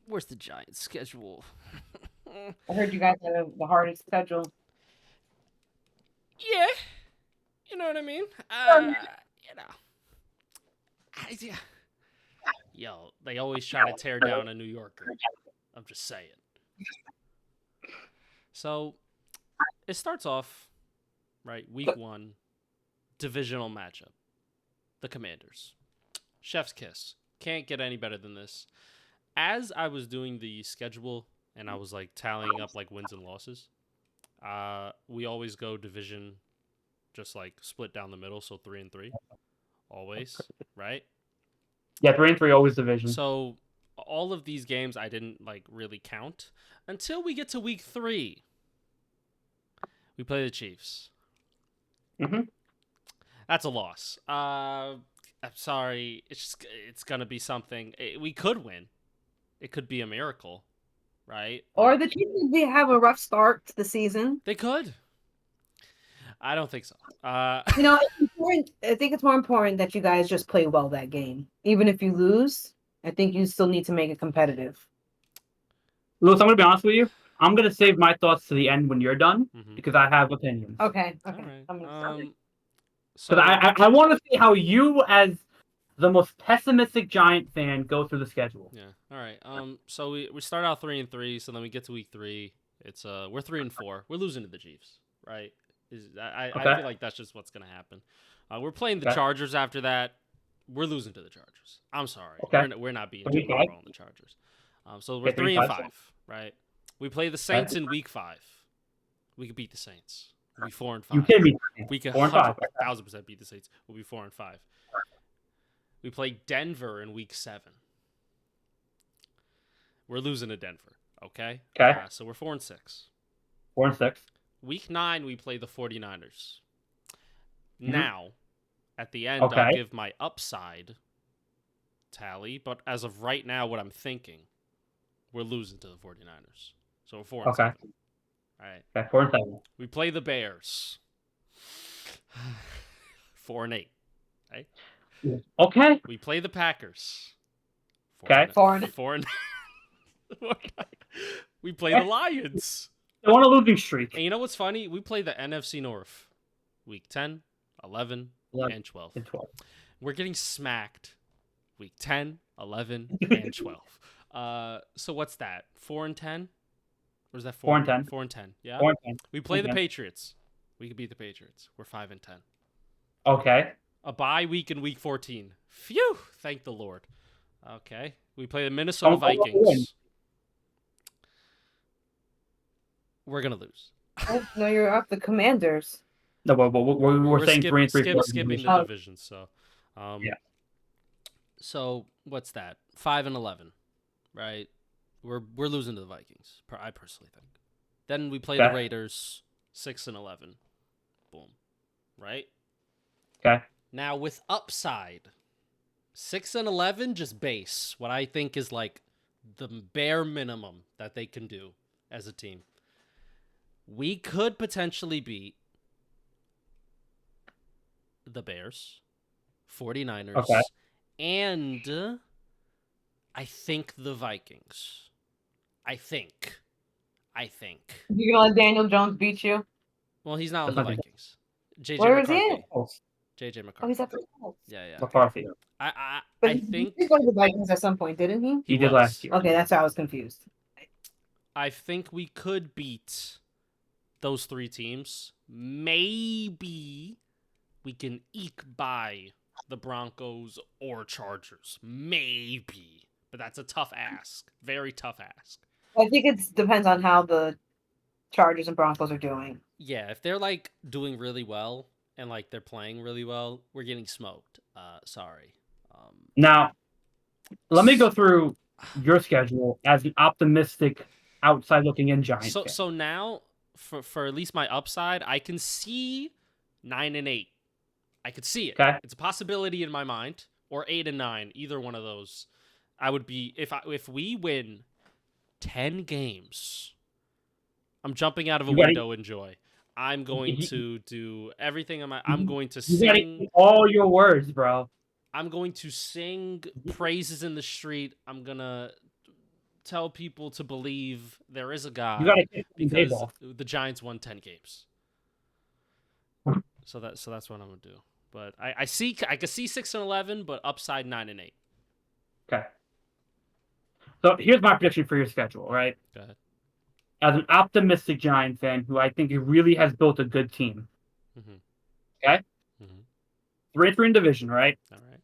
Where's the Giants' schedule? I heard you guys have the hardest schedule. Yeah, you know what I mean. Um, You know, yeah. Yo, they always try to tear down a New Yorker. I'm just saying. So it starts off right. Week 1, divisional matchup. The Commanders. Chef's kiss. Can't get any better than this. As I was doing the schedule and I was like tallying up like wins and losses, we always go division, just like split down the middle, so 3-3, always, right? Yeah, 3-3 always division. So all of these games I didn't like really count until we get to week 3. We play the Chiefs. Mm-hmm. That's a loss. I'm sorry. It's gonna be something. We could win. It could be a miracle, right? or the Chiefs did have a rough start to the season. They could. I don't think so. It's important, I think it's more important that you guys just play well that game. Even if you lose, I think you still need to make it competitive. Lewis, I'm going to be honest with you. I'm going to save my thoughts to the end when you're done because I have opinions. Okay. All right. I'm gonna start. So Because I want to see how you, as the most pessimistic Giant fan, go through the schedule. yeah. All right. So we start out 3-3. So then we get to week 3. It's we're 3-4. We're losing to the Chiefs, right? I feel like that's just what's gonna happen. We're playing the Chargers after that. We're losing to the Chargers. I'm sorry. Okay. We're not being too well on the Chargers. So we're 3-5, right? We play the Saints in week 5. We could beat the Saints. We'll be 4-5. You can beat We could 4-5. 1,000% beat the Saints. We'll be 4-5. We play Denver in week 7. We're losing to Denver. Okay. Okay. So we're 4-6. 4-6. Week 9, we play the 49ers. Mhm. Now, at the end, I'll give my upside tally. But as of right now, what I'm thinking, we're losing to the 49ers. So we're 4-7. All right. Okay, 4-7. We play the Bears. 4-8. Right? Okay. We play the Packers. Okay. 4-9. We play the Lions. They want a losing streak. And you know what's funny? We play the NFC North. Week 10, 11, and 12. We're getting smacked week 10, 11, and 12. So what's that? 4-10? Or is that 4-10? 4-10. Yeah. 4-10. We play the Patriots. We could beat the Patriots. We're 5-10. Okay. A bye week in week 14. Phew! Thank the Lord. Okay. We play the Minnesota Vikings. We're gonna lose. No, you're up. The Commanders. No, we're saying 3-3. Skipping the divisions. So, yeah. So what's that? 5-11, right? We're losing to the Vikings. I personally think. Then we play the Raiders. 6-11. Boom. Right. Okay. Now with upside, 6-11, just base. What I think is like the bare minimum that they can do as a team. We could potentially beat the Bears, 49ers, and I think the Vikings. I think. You're gonna let Daniel Jones beat you? Well, he's not on the Vikings. JJ Where McCarthy. is he? JJ McCarthy. Oh, he's at the Colts. Yeah. McCarthy. I think he got the Vikings at some point, didn't he? He did last year. Okay, that's how I was confused. I think we could beat those 3 teams. Maybe we can eke by the Broncos or Chargers. Maybe. But that's a tough ask. Very tough ask. I think it depends on how the Chargers and Broncos are doing. Yeah, if they're like doing really well and like they're playing really well, we're getting smoked. Sorry. Now, let me go through your schedule as an optimistic outside looking in Giants. So now for at least my upside, I can see 9-8. I could see it. Okay. It's a possibility in my mind, or 8-9. Either one of those, I would be if we win 10 games. I'm jumping out of a window in joy. I'm going to do everything. I'm going to sing all your words, bro. I'm going to sing praises in the street. I'm gonna tell people to believe there is a You God got to kick because baseball. the Giants won 10 games. So that's what I'm gonna do. But I could see 6-11, but upside 9-8. Okay. So here's my prediction for your schedule, right? Go ahead. As an optimistic Giant fan who I think really has built a good team. Mm-hmm. Okay? Mm-hmm. 3-3 in division, right? All right.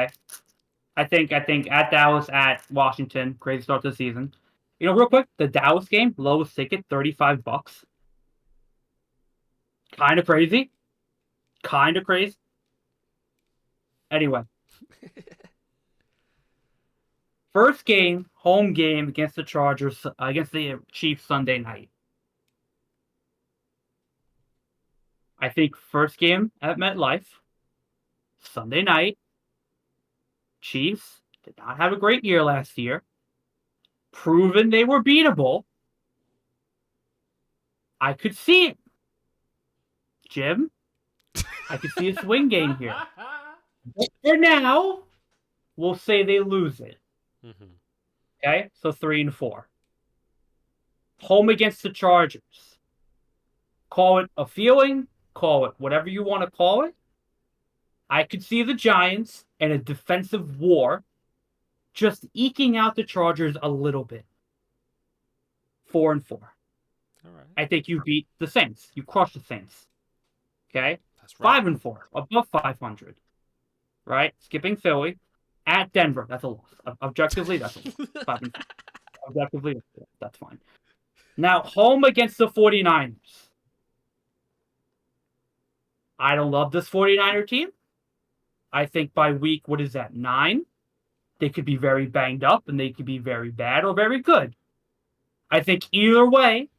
Okay. I think at Dallas, at Washington, crazy start to the season. You know, real quick, the Dallas game, lowest ticket, $35. Kind of crazy. Kind of crazy. Anyway. First game, home game against the Chargers, against the Chiefs Sunday night. I think first game at MetLife, Sunday night. Chiefs did not have a great year last year. Proven they were beatable. I could see it. Jim, I could see a swing game here. But for now, we'll say they lose it. Mm-hmm. Okay, so 3-4. Home against the Chargers. Call it a feeling, call it whatever you want to call it. I could see the Giants in a defensive war just eking out the Chargers a little bit. 4-4. All right. I think you beat the Saints. You crushed the Saints. Okay? That's right. 5-4, above 500. Right? Skipping Philly. At Denver, that's a loss. Objectively, that's a loss. 5-4. Objectively, that's fine. Now, home against the 49ers. I don't love this 49er team. I think by week, 9? They could be very banged up and they could be very bad or very good. I think either way,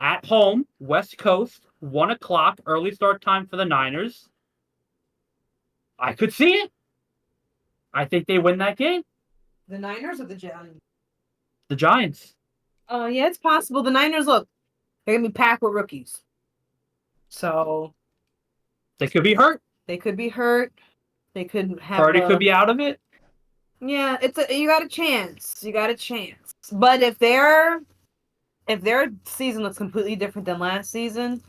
at home, West Coast, 1 o'clock, early start time for the Niners. I could see it. I think they win that game. The Niners or the Giants? The Giants. Oh, yeah, it's possible. The Niners, look, they're going to be packed with rookies. So They could be hurt. they could be hurt. They could have Purdy could be out of it. Yeah, you got a chance. You got a chance. But if their season looks completely different than last season,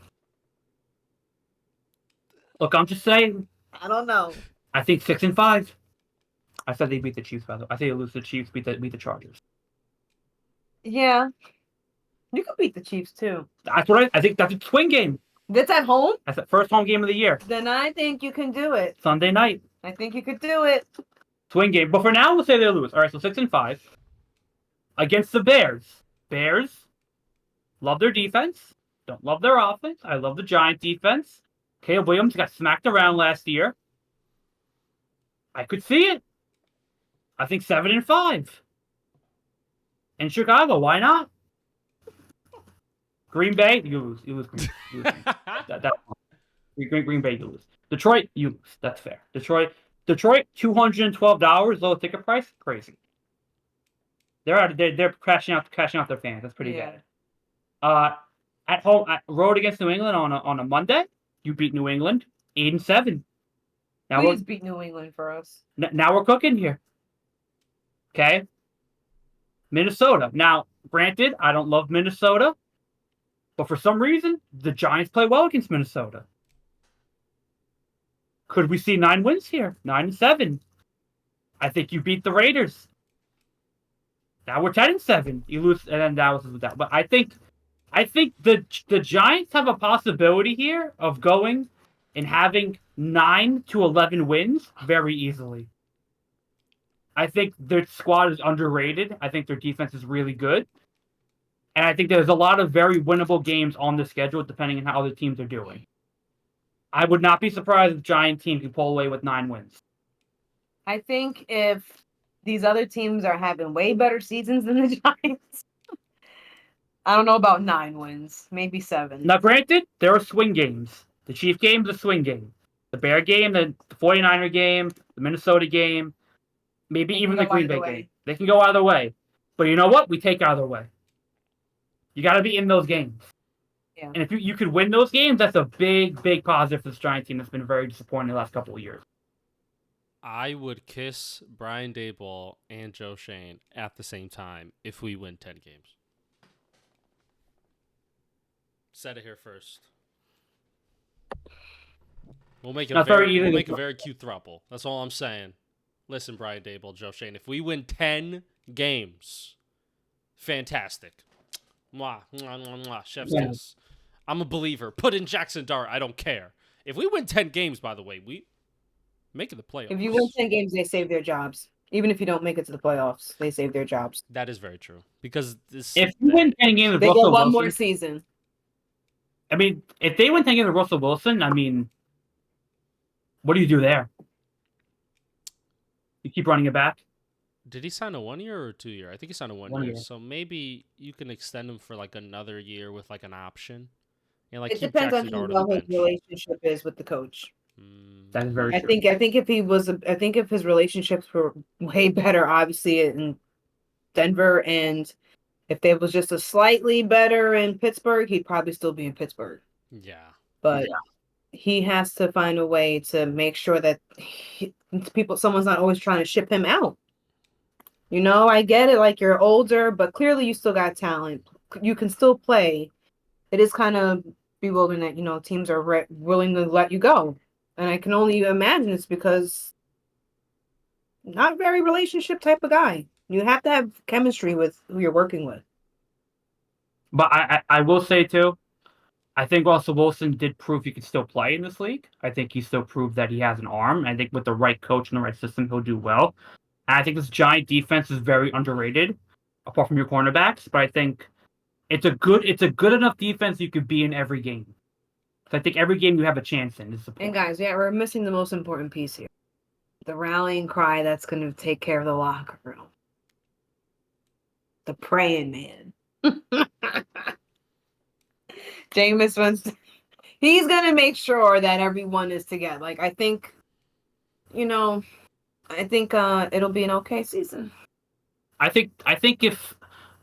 Look, I'm just saying. I don't know. I think 6-5. I said they beat the Chiefs, by the way. I think they lose the Chiefs, beat the Chargers. Yeah. You could beat the Chiefs too. That's what I think that's a twin game. That's at home? That's the first home game of the year. Then I think you can do it. Sunday night. I think you could do it. Twin game. But for now, we'll say they lose. All right, so 6-5. Against the Bears. Bears love their defense. Don't love their offense. I love the Giant defense. Caleb Williams got smacked around last year. I could see it. I think 7-5. In Chicago, why not? Green Bay, you lose. You lose Green Bay. Green Bay, you lose. Detroit, you lose. That's fair. Detroit, $212 low ticket price, crazy. They're crashing out their fans. That's pretty bad. At home, road against New England on a Monday, you beat New England 8-7. Now Please beat New England for us. Now we're cooking here. Okay. Minnesota. Now, granted, I don't love Minnesota, but for some reason, the Giants play well against Minnesota. Could we see 9 wins here? 9-7. I think you beat the Raiders. Now we're 10-7. You lose, and then Dallas is with that. But I think the Giants have a possibility here of going and having 9-11 wins very easily. I think their squad is underrated. I think their defense is really good. And I think there's a lot of very winnable games on the schedule depending on how other teams are doing. I would not be surprised if Giant team can pull away with 9 wins. I think if these other teams are having way better seasons than the Giants, I don't know about 9 wins, maybe 7. Now, granted, there are swing games. The Chief game is a swing game. The Bear game, the 49er game, the Minnesota game, maybe even the Green Bay game. They can go either way. But you know what? We take either way. You got to be in those games. Yeah. And if you could win those games, that's a big, big positive for this Giant team that's been very disappointing the last couple of years. I would kiss Brian Daboll and Joe Shane at the same time if we win 10 games. Said it here first. We'll make Not very easy we'll to make a do. very cute throuple. That's all I'm saying. Listen, Brian Daboll, Joe Shane, if we win 10 games, fantastic. Mwah, mwah, mwah, mwah, chef's Yeah. kiss. I'm a believer. Put in Jackson Dart. I don't care. If we win 10 games, by the way, we making the playoffs. If you win 10 games, they save their jobs. Even if you don't make it to the playoffs, they save their jobs. That is very true. Because this, If you win 10 games with They get Russell one Wilson, more season. I mean, if they win 10 games with Russell Wilson, I mean, what do you do there? You keep running it back? did he sign a 1 year or 2 year? I think he signed a 1 1 year. year. So maybe you can extend him for like another year with like an option. And like It keep depends on Jackson how Dart well on the his bench. relationship is with the coach. That is very I true. think if his relationships were way better, obviously in Denver, and if they was just a slightly better in Pittsburgh, he'd probably still be in Pittsburgh. Yeah. But he has to find a way to make sure that someone's not always trying to ship him out. You know, I get it, like you're older, but clearly you still got talent. You can still play. It is kind of bewildering that, you know, teams are willing to let you go. And I can only imagine it's because not very relationship type of guy. You have to have chemistry with who you're working with. But I will say, too, I think Russell Wilson did prove he could still play in this league. I think he still proved that he has an arm. I think with the right coach and the right system, he'll do well. And I think this Giant defense is very underrated, apart from your cornerbacks. But I think it's a good enough defense you could be in every game. So I think every game you have a chance in. Is the And point. guys, yeah, we're missing the most important piece here. The rallying cry that's going to take care of the locker room. The praying man. Jameis wants he's going to make sure that everyone is together. Like, I think, you know, it'll be an okay season. I think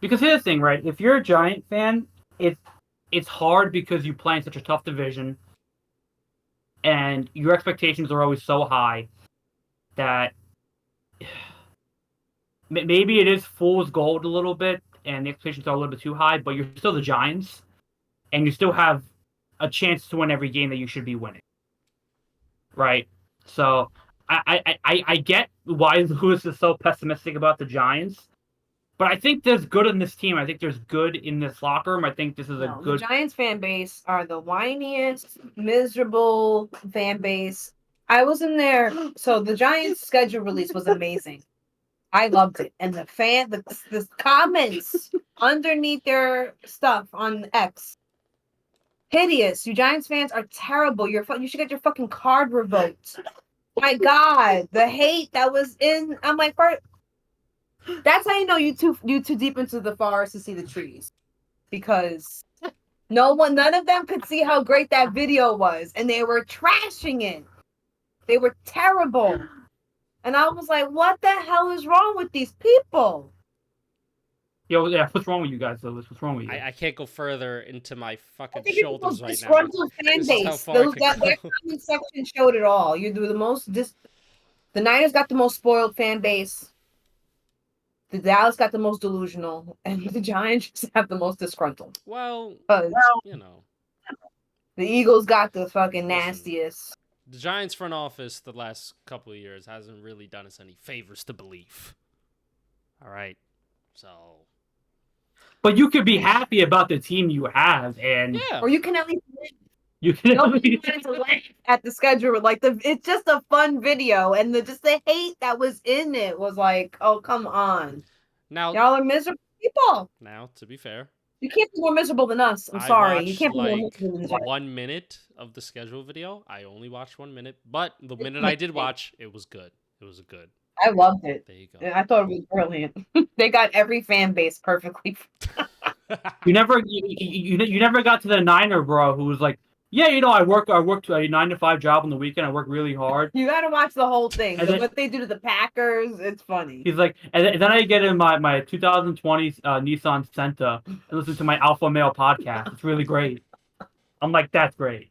because here's the thing, right? If you're a Giant fan, it's hard because you play in such a tough division, and your expectations are always so high that maybe it is fool's gold a little bit, and the expectations are a little bit too high. But you're still the Giants, and you still have a chance to win every game that you should be winning, right? So I get why Lewis is so pessimistic about the Giants. But I think there's good in this team. I think there's good in this locker room. I think this is a No, good. The Giants fan base are the whiniest, miserable fan base. I was in there. So the Giants schedule release was amazing. I loved it. And the comments underneath their stuff on X. Hideous. You Giants fans are terrible. You should get your fucking card revoked. My God, the hate that was in. I'm like, that's how you know you too deep into the forest to see the trees, because none of them could see how great that video was, and they were trashing it. They were terrible, and I was like, "What the hell is wrong with these people?" Yo, yeah, what's wrong with you guys, Lewis? What's wrong with you? I can't go further into my I fucking think it's the shoulders most right now. disgruntled fan This is how base. far I Their could go. comment section showed it all. You do the most. The Niners got the most spoiled fan base. The Dallas got the most delusional, and the Giants just have the most disgruntled. Well, Because you know, the Eagles got the fucking Listen. nastiest. the Giants front office the last couple of years hasn't really done us any favors to believe. All right, so But you could be happy about the team you have, and yeah, Or you can at least you can. nobody wanted to laugh at the schedule. Like it's just a fun video, and the hate that was in it was like, oh come on, now y'all are miserable people. to be fair, You can't be more miserable than us. I'm I sorry, you watched, can't be more like, miserable than us. 1 minute of the schedule video. I only watched 1 minute, but the minute I did watch, it was good. It was good. I loved it. There you go. I thought it was brilliant. They got every fan base perfectly. You never got to the Niner bro who was like, yeah, I work a 9-to-5 job on the weekend. I work really hard. You got to watch the whole thing. And then- What they do to the Packers, it's funny. He's like, and then I get in my 2020 Nissan Sentra and listen to my Alpha Male podcast. It's really great. I'm like, that's great.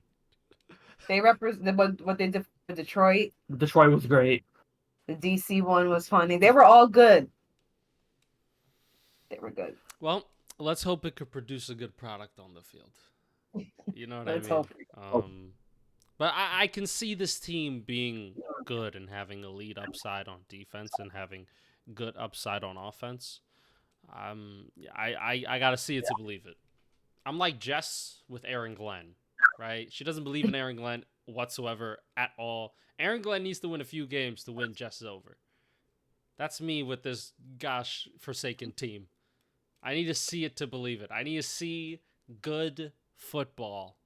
They represent what they did for Detroit. Detroit was great. The DC one was funny. They were all good. They were good. Well, let's hope it could produce a good product on the field. You know what I Let's mean? hope. But I can see this team being good and having elite upside on defense and having good upside on offense. I gotta see it to believe it. I'm like Jess with Aaron Glenn, right? She doesn't believe in Aaron Glenn whatsoever at all. Aaron Glenn needs to win a few games to win Jess over. That's me with this gosh forsaken team. I need to see it to believe it. I need to see good football.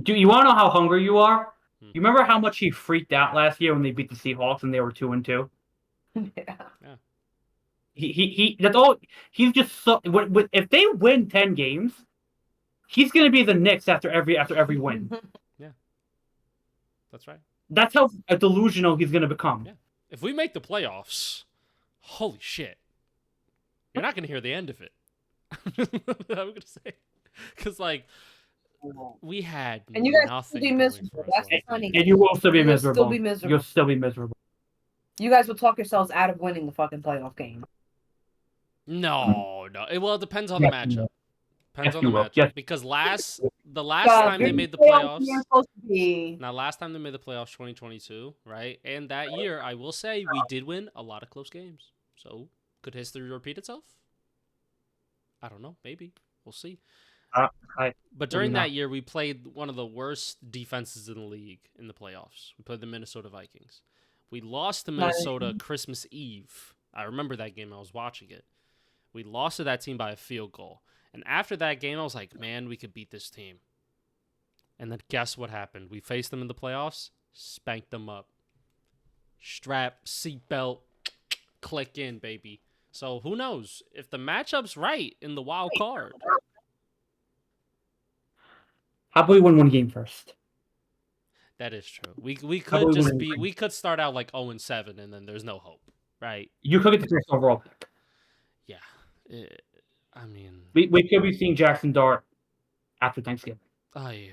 Do you want to know how hungry you are? Hmm. You remember how much he freaked out last year when they beat the Seahawks and they were 2-2? Yeah. He that's all. He's just so. If they win 10 games, he's gonna be the Knicks after every win. That's right. That's how delusional he's gonna become. Yeah. If we make the playoffs, holy shit. You're not going to hear the end of it. I'm going to say. Because, like, we had And you guys nothing will be going miserable. for us That's last funny. year. And you will still be You'll miserable. still be miserable. You'll still be miserable. You guys will talk yourselves out of winning the fucking playoff game. No. Well, it depends on the Yes, you matchup. will. Depends Yes, on you the will. matchup. Yes. Because the last God, time they your made the playoffs playoffs. weren't supposed to be. Now, last time they made the playoffs, 2022, right? And that year, I will say, we did win a lot of close games. So, could history repeat itself? I don't know. Maybe. We'll see. But during that year, we played one of the worst defenses in the league in the playoffs. We played the Minnesota Vikings. We lost to Minnesota Christmas Eve. I remember that game. I was watching it. We lost to that team by a field goal. And after that game, I was like, man, we could beat this team. And then guess what happened? We faced them in the playoffs, spanked them up. Strap, seatbelt, click in, baby. So who knows? If the matchup's right in the wild card. How about we win one game first? That is true. We How could about we just win be one? we could start out like 0-7 and then there's no hope, right? You could get the first overall pick. Yeah. I mean, We could be seeing Jackson Dart after Thanksgiving. oh yeah.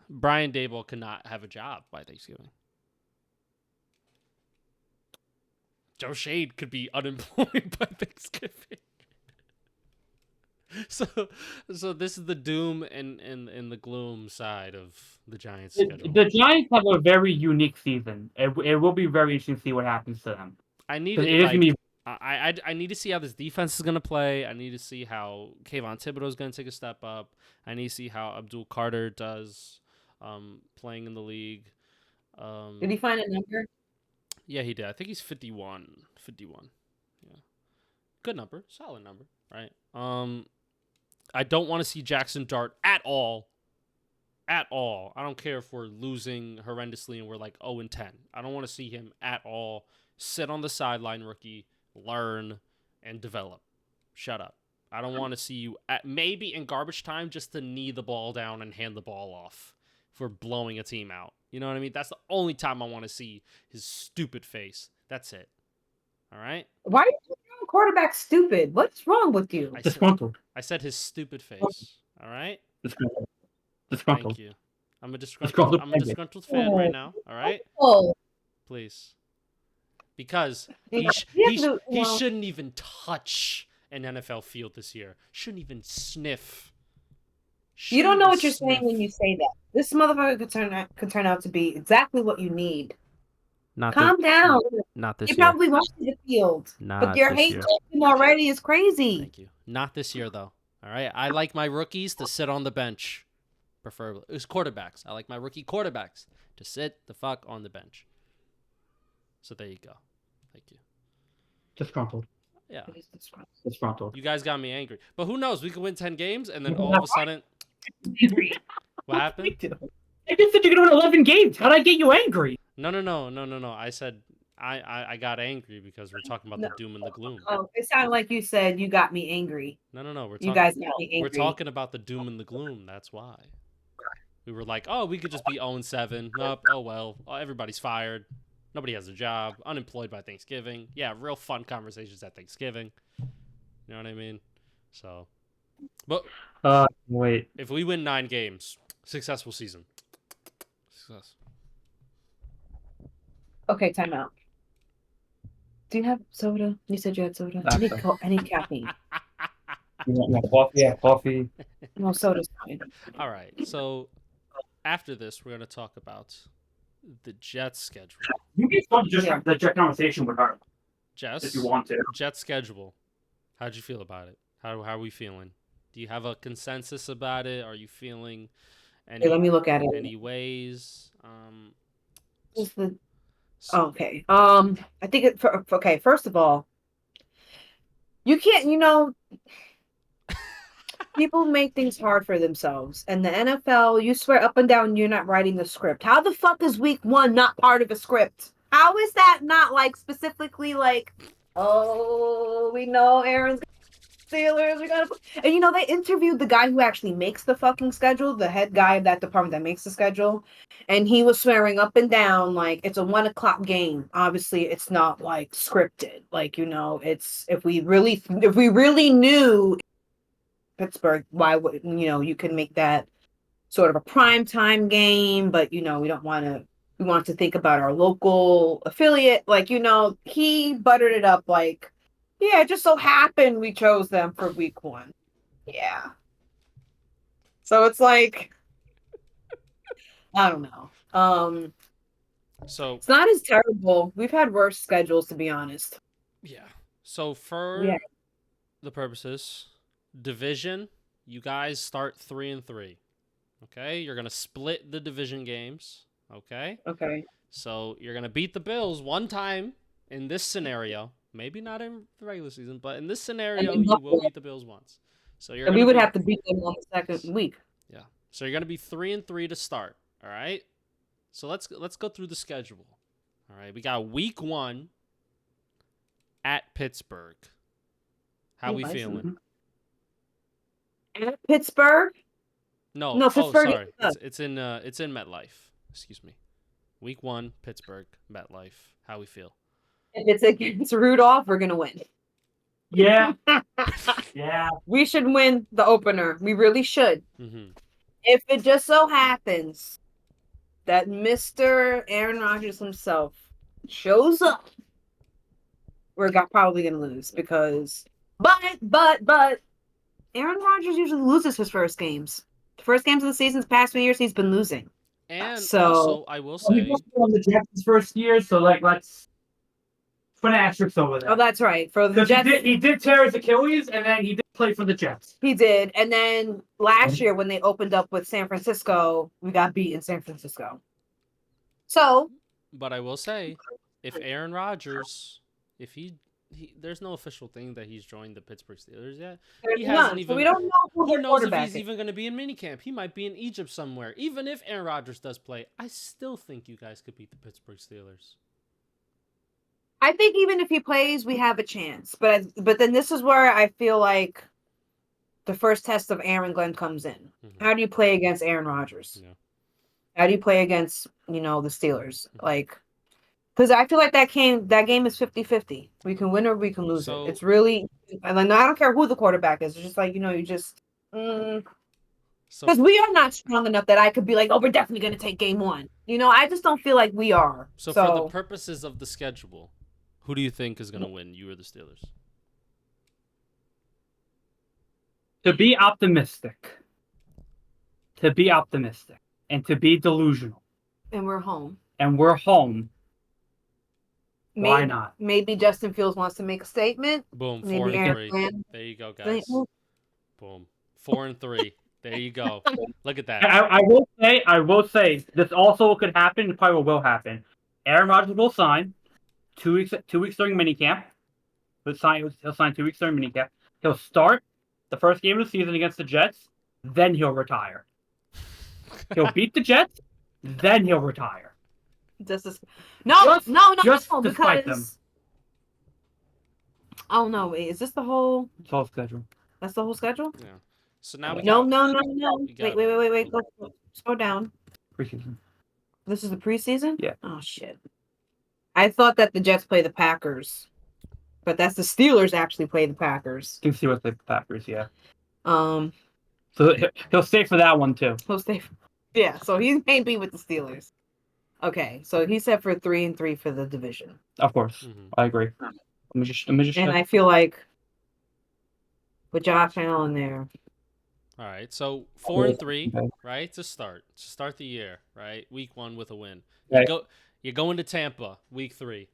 Brian Daboll cannot have a job by Thanksgiving. Joe Shade could be unemployed by Thanksgiving. So this is the doom and the gloom side of the Giants' schedule. The Giants have a very unique season. It will be very interesting to see what happens to them. I need 'Cause it, it is like, gonna be I need to see how this defense is going to play. I need to see how Kayvon Thibodeau is going to take a step up. I need to see how Abdul Carter does playing in the league. Did he find a number? Yeah, he did. I think he's 51. 51. Yeah. Good number. Solid number, right? I don't want to see Jackson Dart at all. At all. I don't care if we're losing horrendously and we're like 0-10. I don't want to see him at all. Sit on the sideline, rookie. Learn and develop. Shut up. I don't want to see you maybe in garbage time just to knee the ball down and hand the ball off for blowing a team out. You know what I mean? That's the only time I want to see his stupid face. That's it. All right? Why are you quarterback stupid? What's wrong with you? disgruntled. I said his stupid face. All right? Disgruntled. Thank you. I'm a disgruntled fan right now. All right? Oh, Please. Because Yeah, he yeah, shouldn't even touch an NFL field this year. Shouldn't even sniff. you don't know what you're Shouldn't saying when sniff. you say that. This motherfucker could turn out to be exactly what you need. Calm down. Not this You year. probably watched the field, Not but your this hate year. towards him already is crazy. Thank you. Not this year, though. All right? I like my rookies to sit on the bench, preferably. It's quarterbacks. I like my rookie quarterbacks to sit the fuck on the bench. So there you go. Thank you. Disgruntled. Yeah. Disgruntled. You guys got me angry. But who knows? We could win 10 games, and then all of a sudden, what happened? I just said you're gonna win 11 games. How'd I get you angry? No. I said I got angry because we're talking about the doom and the gloom. Oh, it sounded like you said you got me angry. No. We're You talking. guys got me angry. We're talking about the doom and the gloom. That's why. We were like, oh, we could just be 0-7. Nope. Oh well. Everybody's fired. Nobody has a job. Unemployed by Thanksgiving. Yeah, real fun conversations at Thanksgiving. You know what I mean? So, but Wait. if we win 9 games, successful season. Success. Okay, time out. Do you have soda? You said you had soda. I need, Okay. I need caffeine. You want coffee? Yeah, coffee. No, soda's fine. All right. So after this, we're gonna talk about the Jets schedule. You can start just Yeah. have the Jet conversation with her Jess, if you want to. Jet schedule. How'd you feel about it? How are we feeling? Do you have a consensus about it? Are you feeling Okay, let me look at it. any ways? What's the s- okay? I think okay. First of all, you can't. People make things hard for themselves. And the NFL, you swear up and down you're not writing the script. How the fuck is week 1 not part of a script? How is that not like specifically like, oh, we know Aaron's Steelers, we gotta and they interviewed the guy who actually makes the fucking schedule, the head guy of that department that makes the schedule, and he was swearing up and down like it's a 1 o'clock game. Obviously, it's not like scripted. Like, it's if we really knew Pittsburgh, why would you can make that sort of a prime time game, but we don't want to. We want to think about our local affiliate. Like he buttered it up. Like, yeah, it just so happened we chose them for week 1. Yeah. So it's like, I don't know. So It's not as terrible. We've had worse schedules, to be honest. yeah. So for Yeah. the purposes, division, you guys start 3-3. Okay, you're gonna split the division games. Okay, Okay. so you're gonna beat the Bills one time in this scenario. Maybe not in the regular season, but in this scenario, then you will Buffalo. beat the Bills once. So you're And gonna we would be have to beat them on the second week. yeah. So you're gonna be 3-3 to start. All right. So let's go through the schedule. All right, we got week 1 at Pittsburgh. How we I see. feeling? At Pittsburgh. No, No, oh Pittsburgh sorry, is it's in MetLife. Excuse me. Week 1, Pittsburgh, MetLife. How we feel? If it's against Rudolph, we're gonna win. Yeah. Yeah. We should win the opener. We really should. Mm-hmm. If it just so happens that Mr. Aaron Rodgers himself shows up, we're probably gonna lose because. But Aaron Rodgers usually loses his first games. The first games of the season's past few years, he's been losing. And So- also, I will He say, was on the Jets' first year, so let's put an asterisk over that. Oh, that's right. For the Because Jets, he did tear his Achilles, and then he did play for the Jets. he did. And then last year when they opened up with San Francisco, we got beat in San Francisco. So but I will say, if Aaron Rodgers, if he there's no official thing that he's joined the Pittsburgh Steelers yet. there's He hasn't none. even- So we don't know who Who their knows if quarterback he's is. even going to be in minicamp? He might be in Egypt somewhere. Even if Aaron Rodgers does play, I still think you guys could beat the Pittsburgh Steelers. I think even if he plays, we have a chance. But then this is where I feel like the first test of Aaron Glenn comes in. Mhm. How do you play against Aaron Rodgers? Yeah. How do you play against, the Steelers? Like, because I feel like that game is 50-50. We can win or we can lose So- it. It's really, and I don't care who the quarterback is. It's just like, you just, So because we are not strong enough that I could be like, oh, we're definitely going to take game 1. I just don't feel like we are. So for the purposes of the schedule, who do you think is going to win, you or the Steelers? To be optimistic. And to be delusional. And we're home. And we're home. Maybe, Why not? Maybe Justin Fields wants to make a statement. Boom, Maybe 4-3. Aaron There you go, guys. statement. Boom, 4-3. There you go. Look at that. I will say, this also could happen, and probably will happen. Aaron Rodgers will sign 2 weeks during minicamp. He'll sign 2 weeks during minicamp. He'll start the first game of the season against the Jets, then he'll retire. He'll beat the Jets, then he'll retire. No, just to spite them. because. Oh no! Wait, is this the whole? It's all schedule. That's the whole schedule? Yeah. So now we No. We got- Wait. Go slow down. Preseason. This is the preseason? Yeah. Oh shit. I thought that the Jets play the Packers. But that's the Steelers actually play the Packers. You can see what the Packers, yeah. Um So he'll stay for that one too. he'll stay. Yeah, so he may be with the Steelers. Okay, so he said for 3-3 for the division, Of course, Mhm. I agree. Let me just and check. I feel like with Josh Allen there, All right, so 4-3, Okay. right? To start the year, right? Week 1 with a win. Okay. You go into Tampa, week 3.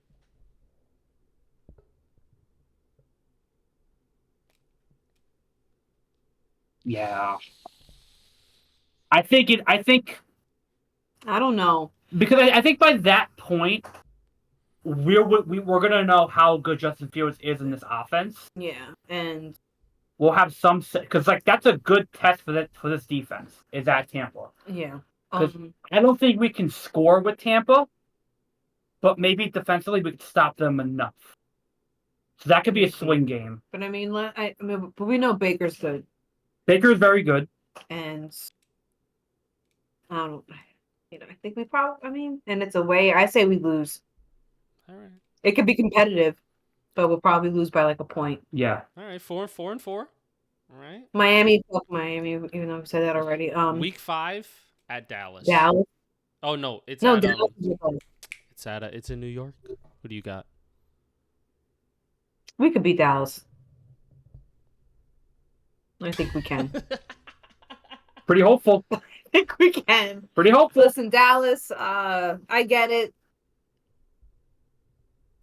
Yeah. I think I don't know. because I think by that point we're gonna know how good Justin Fields is in this offense. Yeah, and We'll have some because like that's a good test for this defense is at Tampa yeah, because I don't think we can score with Tampa, but maybe defensively we could stop them enough. So that could be a Maybe. swing game. but I mean, but we know Baker's good, Baker is very good. and I don't, I think we probably. I mean, and it's a way. I say we lose. All right. It could be competitive, but we'll probably lose by like a point. Yeah. All right, 4-4. All right. Miami, fuck Miami, even though we said that already. Week 5 at Dallas. Dallas. Oh no, it's No, at Dallas. it's in New York. Who do you got? We could beat Dallas. I think we can. Pretty hopeful. I think we can. Pretty hopeful. Listen, Dallas. I get it,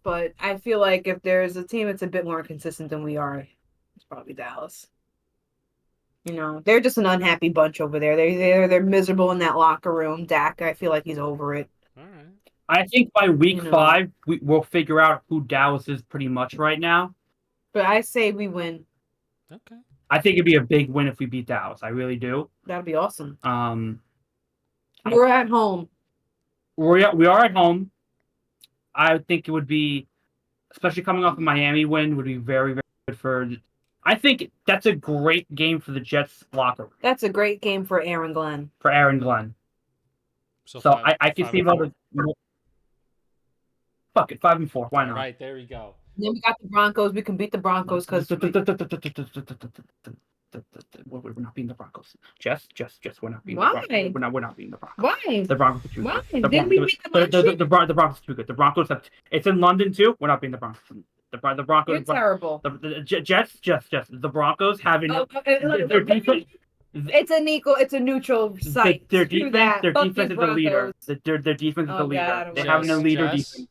but I feel like if there's a team that's a bit more consistent than we are, it's probably Dallas. They're just an unhappy bunch over there. They're miserable in that locker room. Dak, I feel like he's over it. All right. I think by week You know. 5 we'll figure out who Dallas is pretty much right now. But I say we win. Okay. I think it'd be a big win if we beat Dallas. I really do. That'd be awesome. I- We're at home. we are at home. I think it would be, especially coming off a Miami win, would be very, very good for. I think that's a great game for the Jets locker room, That's a great game for Aaron Glenn. for Aaron Glenn. So I can see about fuck it, 5-4. Why All not? right, there we go. Then we got the Broncos. We can beat the Broncos because We're not beating the Broncos. Jess, we're not beating Why? the Broncos. We're not beating the Broncos. why? The Broncos are too Why? good. The Didn't we Broncos, beat them last year? the Broncos are too good. The Broncos have. It's in London too. We're not beating the Broncos. The Broncos. You're terrible. The Jets. The Broncos having Oh, their defense. It's a neutral site. Their Screw defense. that. Their Fuck defense these is the leader. Broncos. Their defense is Oh, the leader. God, They're having a leader Jess, defense.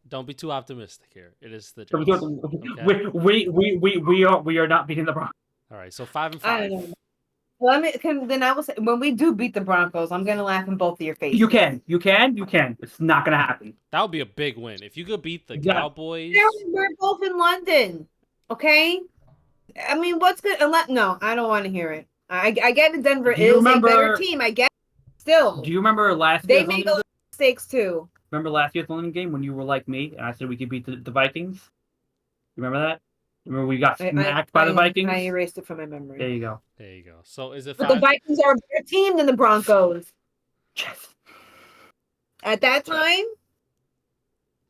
Don't be too optimistic here. It is the So Jets. Okay. we are not beating the Broncos. All right, so 5 and I 5. don't know. Then I will say when we do beat the Broncos, I'm gonna laugh in both of your faces. You can. It's not gonna happen. That would be a big win if you could beat the Yeah. Cowboys. We're both in London. Okay. I mean, what's good? No, I don't want to hear it. I get it. Denver Do you is a better remember- team. I get it. Still. Do you remember last They year's make London those mistakes too. Remember last year's London game when you were like me and I said we could beat the Vikings? You remember that? Remember we got smacked by the Vikings? I erased it from my memory. There you go. There you go. So is it But 5? the Vikings are a better team than the Broncos. Yes. At that time?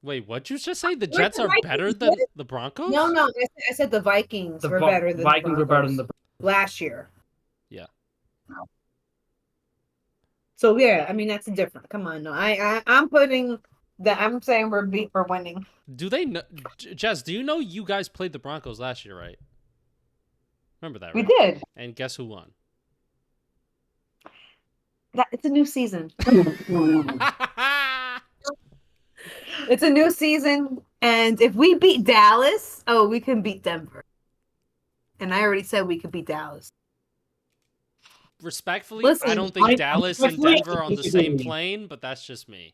Wait, what'd you just say? The We're Jets the are Vikings, better than what? the Broncos? No. I said the Vikings were Vi- better than Vikings the were better than Broncos the last year. Yeah. So yeah, I mean that's different. Come on, no, I'm putting that. I'm saying we're winning. Do they know? Jess, do you know you guys played the Broncos last year, right? Remember that, We right? did. And guess who won? It's a new season. It's a new season, and if we beat Dallas, we can beat Denver. And I already said we could beat Dallas. Respectfully, Listen, I don't think I- Dallas and respectfully, Denver are on the I same disagree. plane, but that's just me.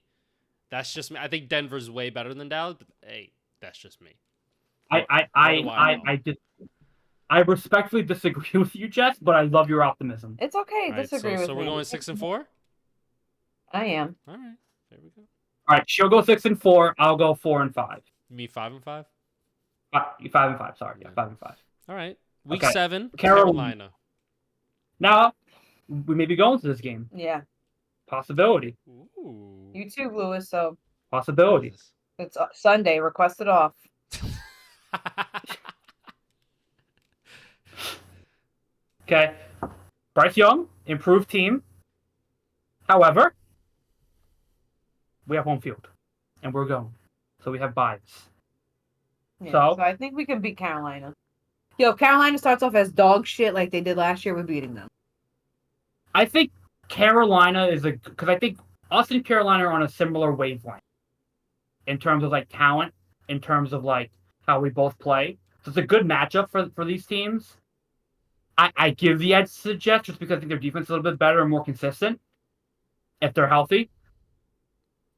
I think Denver's way better than Dallas, but hey, that's just me. I respectfully disagree with you, Jess, but I love your optimism. It's okay. All right, Disagree with so me. we're going 6 and 4. I am. All right, there we go. All right, she'll go 6 and 4. I'll go 4 and 5. Me 5 and 5. 5 and 5. Sorry, yeah, 5 and 5. All right, week Okay. 7, Carolina. Carolina. Now we may be going to this game. Yeah. Possibility. Ooh. You too, Lewis. So Possibility. it's Sunday. Request it off. Okay. Bryce Young, improved team. However, we have home field, and we're going. So we have buys. Yeah, So- so I think we can beat Carolina. Yo, if Carolina starts off as dog shit like they did last year, we're beating them. I think Carolina is because I think us and Carolina are on a similar wavelength in terms of like talent, in terms of like how we both play. So it's a good matchup for these teams. I give the edge to the Jets just because I think their defense is a little bit better and more consistent if they're healthy.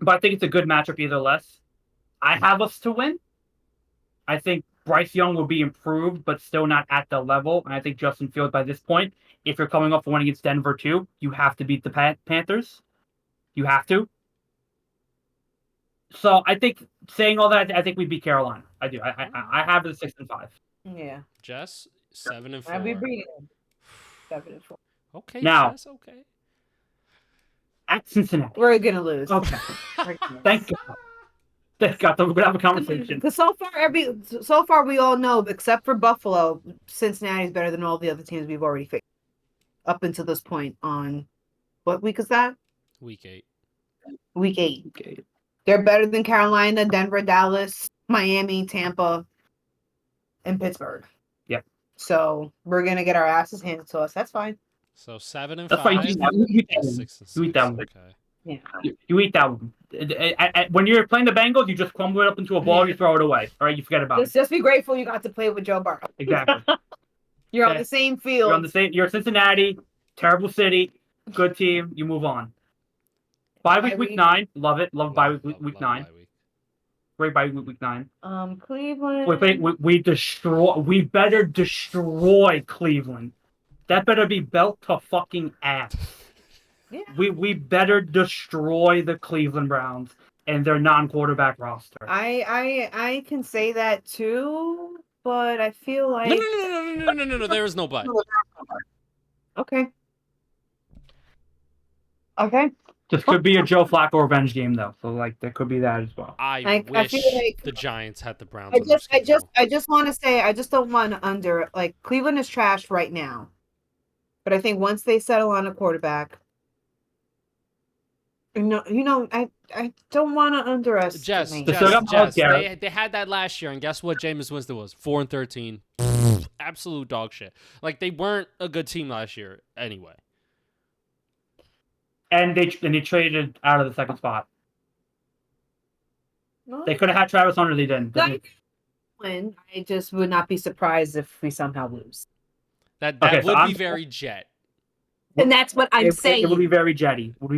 But I think it's a good matchup either less. I have us to win. I think Bryce Young will be improved, but still not at the level. And I think Justin Fields by this point, if you're coming off a win against Denver too, you have to beat the Panthers. You have to. So I think saying all that, I think we beat Carolina. I do. I have it at 6-5. Yeah, Jess, 7-4. I'll be beating them. 7-4. Okay, Now- Jess, okay. At Cincinnati. We're gonna lose. Okay. We're gonna lose. Thank God. Thank God. We're gonna have a conversation. Because so far we all know, except for Buffalo, Cincinnati's better than all the other teams we've already faced up until this point. On what week is that? Week 8. Week 8. Okay. They're better than Carolina, Denver, Dallas, Miami, Tampa, and Pittsburgh. Yep. So we're gonna get our asses handed to us. That's fine. So 7 and That's 5. fine. You eat that one. 6 and 6. You eat that one. Okay. Yeah. You eat that one. When you're playing the Bengals, you just crumble it up into a ball. You throw it away. All right, you forget about it. Just be grateful you got to play with Joe Burrow. Exactly. You're on Okay. the same field. You're on the same. You're Cincinnati, terrible city, good team. You move on. Bye week, Bye week week. 9. Love it. Love bye week, week Love 9. bye week. Great bye week 9. Cleveland. We better destroy Cleveland. That better be belt to fucking ass. Yeah. We better destroy the Cleveland Browns and their non-quarterback roster. I can say that too, but I feel like No. There is no but. okay. Okay. This could be a Joe Flacco revenge game though, so like there could be that as well. I I wish feel like- the Giants had the Browns. I on their just want to say I just don't want to Cleveland is trash right now, but I think once they settle on a quarterback, I don't want to underestimate. Jess, The Southern Miles Garrett. they had that last year, and guess what? Jameis Winston was 4-13, absolute dog shit. Like they weren't a good team last year anyway. And they traded out of the second spot. No, They could have had Travis Hunter. They didn't. win. I just would not be surprised if we somehow lose. That Okay, so would be I'm- very Jet. And that's what I'm saying. It would be very jetty. Would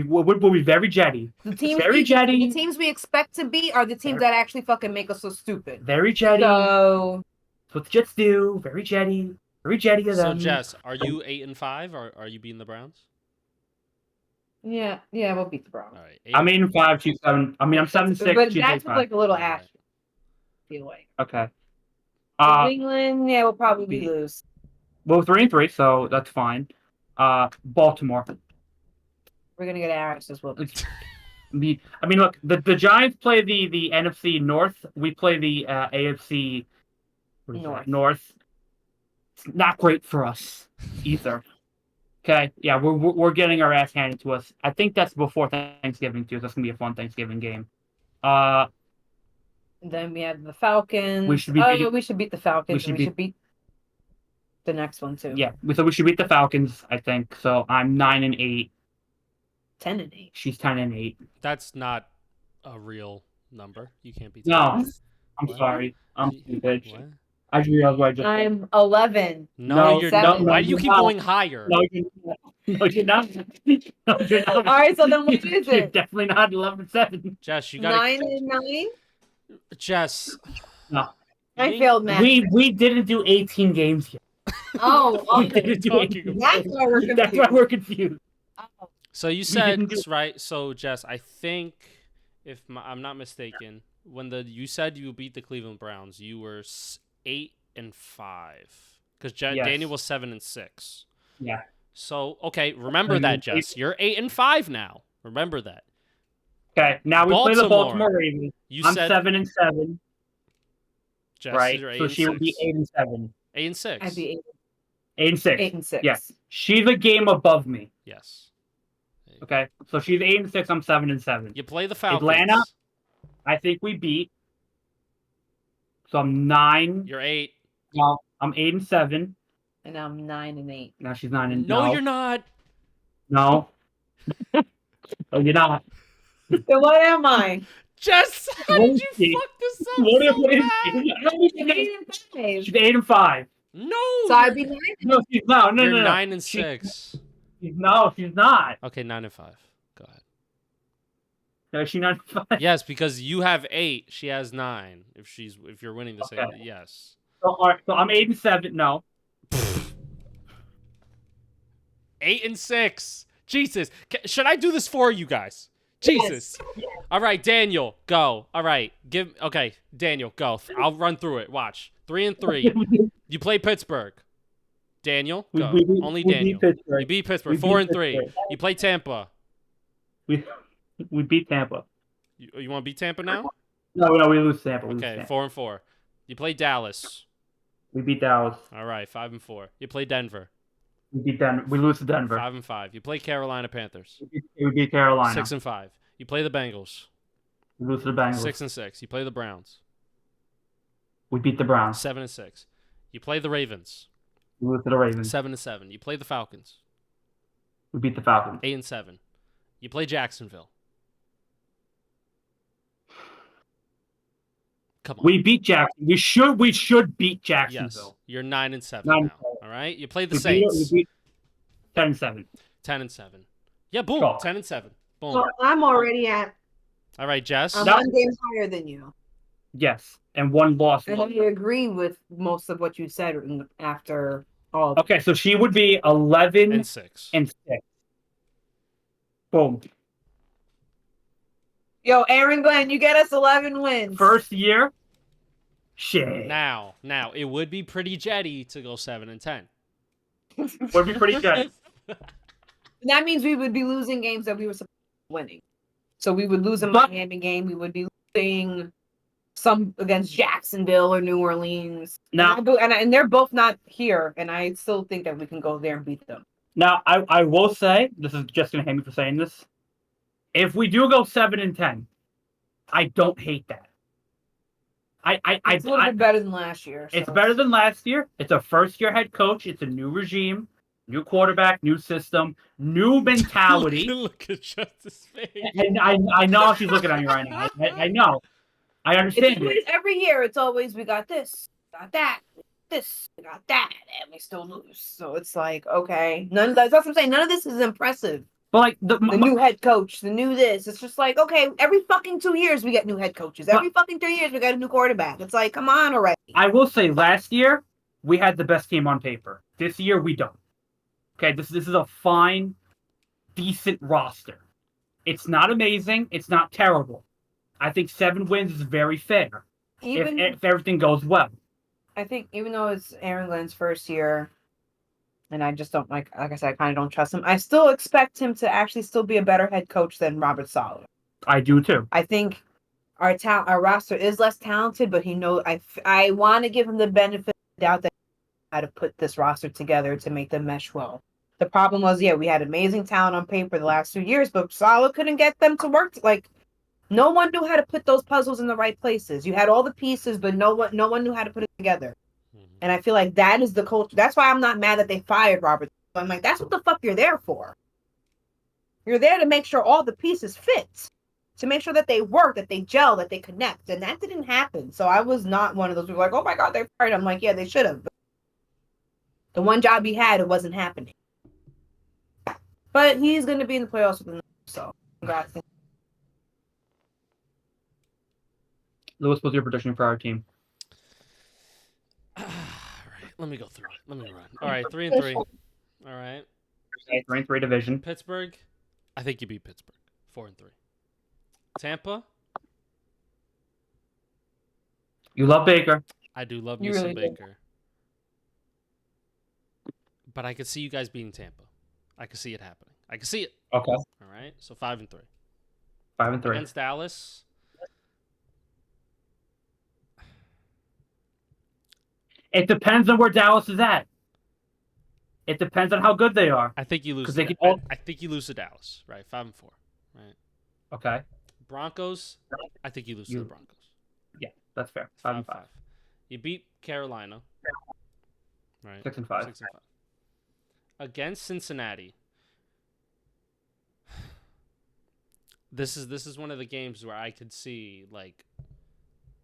be very jetty. The teams, very jetty. the teams we expect to beat are the teams that actually fucking make us so stupid. Very jetty. So That's what the Jets do. Very jetty. Very jetty of So them. Jess, are you 8-5, or are you beating the Browns? yeah, we'll beat the Browns. All right. I'm 8-5, she's 7. I mean, I'm 7-6. But she's that's 8-5. like a little All right. ash. Feel like Okay. New England, yeah, we'll probably beat- lose. Well, 3-3, so that's fine. Baltimore. We're gonna get our asses whooped. I mean, look, the Giants play the NFC North. We play the AFC what is that? North. North. It's not great for us either. Okay, yeah, we're getting our ass handed to us. I think that's before Thanksgiving too. That's gonna be a fun Thanksgiving game. Then we have the Falcons. We should be oh, beating- we should beat the Falcons. we should and we should beat the next one too. Yeah, so we should beat the Falcons. I think so. I'm 9-8. 10-8. She's 10-8. That's not a real number. You can't be. No, I'm What? sorry. I'm stupid. What? I just realized what I just. I'm 11. No, No, you're seven. not. Why do you you're keep not. going higher? No, you're not. No, you're not. No, you're not. All right, so then what is You're it? definitely not 11-7. Jess, you got 9-9. Jess. I you- failed math. We didn't do 18 games yet. Oh, We okay. didn't do Talking 18 about- That's why we're That's why we're confused. Oh. So you didn't said do- right. So Jess, I think if I'm not mistaken, when you said you beat the Cleveland Browns, you were 8-5 because Yes. Daniel was 7-6. Yeah. So okay, remember And that, then Jess. You're 8-5 now. Remember that. Okay, now we play the Baltimore. Baltimore Ravens. You I'm said 7-7, Jess, right? you're So she would be 8-6. 8-7. 8-6. I'd be 8-6. 8-6. Yes. She's a game above me. Yes. Okay, so she's 8-6. I'm 7-7. You play the Falcons. Atlanta? I think we beat. So I'm 9. You're 8. No, I'm 8-7. And I'm 9-8. Now she's 9 and No, you're not. No. Oh, you're not. So what am I? Jess, how What did is you she? fuck this up What so is bad? she? 8-5. She's 8-5. No. So I'd be 9. No, she's not. No, You're no, no. 9-6. She's not. Okay, 9-5. Go ahead. No, she's not 5. Yes, because you have 8, she has 9. If you're winning the same, Okay. yes. So, all right, so I'm 8-7. No. 8-6. Jesus, should I do this for you guys? Jesus. Yes. All right, Daniel, go. All right, okay, Daniel, go. I'll run through it. Watch. 3-3. You play Pittsburgh. Daniel, go. Only we Daniel. beat Pittsburgh. You beat Pittsburgh. We beat 4-3. Pittsburgh. You play Tampa. We beat Tampa. You want to beat Tampa now? No, we lose Tampa. We lose Okay, Tampa. 4-4. You play Dallas. We beat Dallas. All right, 5-4. You play Denver. We beat Denver. We lose to Denver. 5-5. You play Carolina Panthers. We beat Carolina. 6-5. You play the Bengals. We lose to the Bengals. 6-6. You play the Browns. We beat the Browns. 7-6. You play the Ravens. We lose to the Ravens. 7-7. You play the Falcons. We beat the Falcons. 8-7. You play Jacksonville. Come on. We beat Jackson. We should beat Yes. Jacksonville. You're 9-7 9-7. now. All right. You play the We beat, Saints. we beat 10-7. 10-7. Yeah. Boom. Sure. 10-7. Boom. So I'm already at. All right, Jess. I'm No. 1 game higher than you. Yes, and 1 loss. And I agree with most of what you said after all. Okay, so she would be 11 and 6. and 6. Boom. Yo, Aaron Glenn, you get us 11 wins. First year. Shit. Now, it would be pretty jetty to go 7-10. Would be pretty good. That means we would be losing games that we were supposed to be winning. So we would lose a But- Miami game. We would be losing some against Jacksonville or New Orleans. Now- And they're both not here, and I still think that we can go there and beat them. Now, I will say, this is just going to hate me for saying this. If we do go 7-10, I don't hate that. It's a little bit better than last year. It's so. better than last year. It's a first-year head coach. It's a new regime, new quarterback, new system, new mentality. Look at Justice's face. And I know she's looking at me right now. I know. I It's understand always, it. every year, it's always we got this, got that, this, we got that, and we still lose. So it's like, okay, that's what I'm saying. None of this is impressive. But like The new head coach, the new this. It's just like, okay, every fucking 2 years we get new head coaches. Every fucking 3 years we got a new quarterback. It's like, come on already. I will say, last year we had the best team on paper. This year we don't. Okay, this is a fine, decent roster. It's not amazing. It's not terrible. I think 7 wins is very fair Even if everything goes well. I think even though it's Aaron Glenn's first year, and I just don't like I said, I kind of don't trust him. I still expect him to actually still be a better head coach than Robert Saleh. I do too. I think our roster is less talented, but I want to give him the benefit of the doubt that he had to put this roster together to make them mesh well. The problem was, we had amazing talent on paper the last 2 years, but Saleh couldn't get them to work. No one knew how to put those puzzles in the right places. You had all the pieces, but no one knew how to put it together. And I feel like that is the culture. That's why I'm not mad that they fired Robert. I'm like, that's what the fuck you're there for. You're there to make sure all the pieces fit, to make sure that they work, that they gel, that they connect. And that didn't happen. So I was not one of those people like, oh my God, they fired. I'm like, yeah, they should have. The one job he had, it wasn't happening. But he's going to be in the playoffs with them. So congrats. Lewis, what's your prediction for our team? All right, let me go through it. Let me run. All right, 3-3. All right, 3-3 division. Pittsburgh. I think you beat Pittsburgh. 4-3. Tampa. You love Baker. I do love me You some really do. Baker. But I could see you guys beating Tampa. I could see it happening. I could see it. Okay. All right, so 5-3. 5-3. Against Dallas. It depends on where Dallas is at. It depends on how good they are. I think you lose. 'Cause To they can Da- all- I think you lose to Dallas, right? 5-4, right? Okay, Broncos. I think you lose to the You- Broncos. that's fair. It's 5-5. You beat Carolina, right? 6-5. 6-5. Against Cincinnati. This is one of the games where I could see like,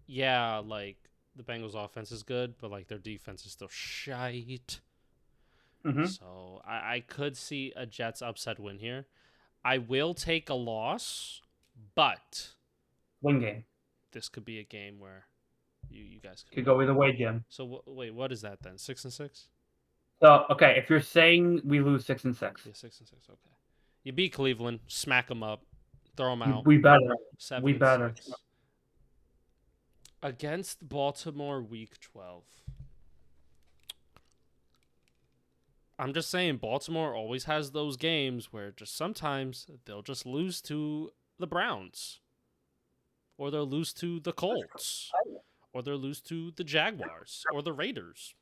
yeah, like the Bengals' offense is good, but like their defense is still shite. Mm-hmm. So I could see a Jets upset win here. I will take a loss, but Win game. this could be a game where you guys Could go either way, Jim. So wait, what is that then? 6-6? So okay, if you're saying we lose 6-6, Yeah, 6-6. Okay. You beat Cleveland, smack them up, throw them out. we better. 7 we and better. 6. Against Baltimore, Week 12. I'm just saying, Baltimore always has those games where just sometimes they'll just lose to the Browns, or they'll lose to the Colts, or they'll lose to the Jaguars or the Raiders.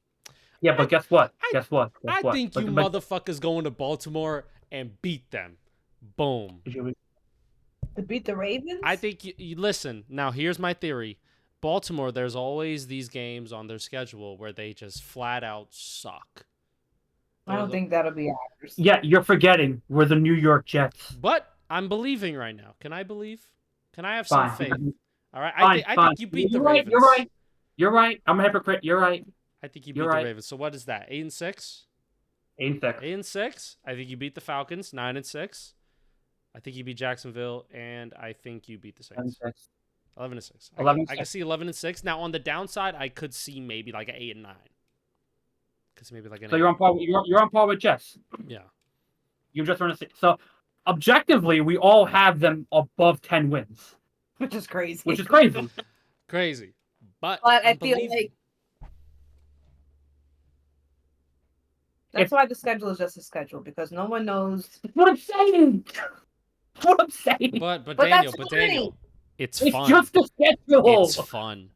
Yeah, but guess what? I- Guess what? I think But- you but- motherfuckers go into Baltimore and beat them. Boom. To beat the Ravens? I think you listen. Now, here's my theory. Baltimore, there's always these games on their schedule where they just flat out suck. I don't think that'll be ours. Yeah, you're forgetting we're the New York Jets. But I'm believing right now. Can I believe? Can I have Fine. some faith? All right. Fine, I fine. think you beat You're the right, Ravens. You're right. You're right. I'm a hypocrite. You're right. I think you beat You're the right. Ravens. So what is that? 8-6? 8-6. 8-6. I think you beat the Falcons. 9-6. I think you beat Jacksonville, and I think you beat the Saints. 10-6. 11-6. 11-6. I can see 11-6. Now on the downside, I could see maybe like an 8-9. Because maybe like an. So 8. you're on par. You're on par with Jets. Yeah. You just want to see. So objectively, we all have them above 10 wins, Which is crazy. which is crazy. Crazy. But But I I'm feel believing. like that's why the schedule is just a schedule because no one knows. what I'm saying. What I'm saying. But But Daniel, that's but funny. Daniel, it's It's fun. just a schedule. It's fun.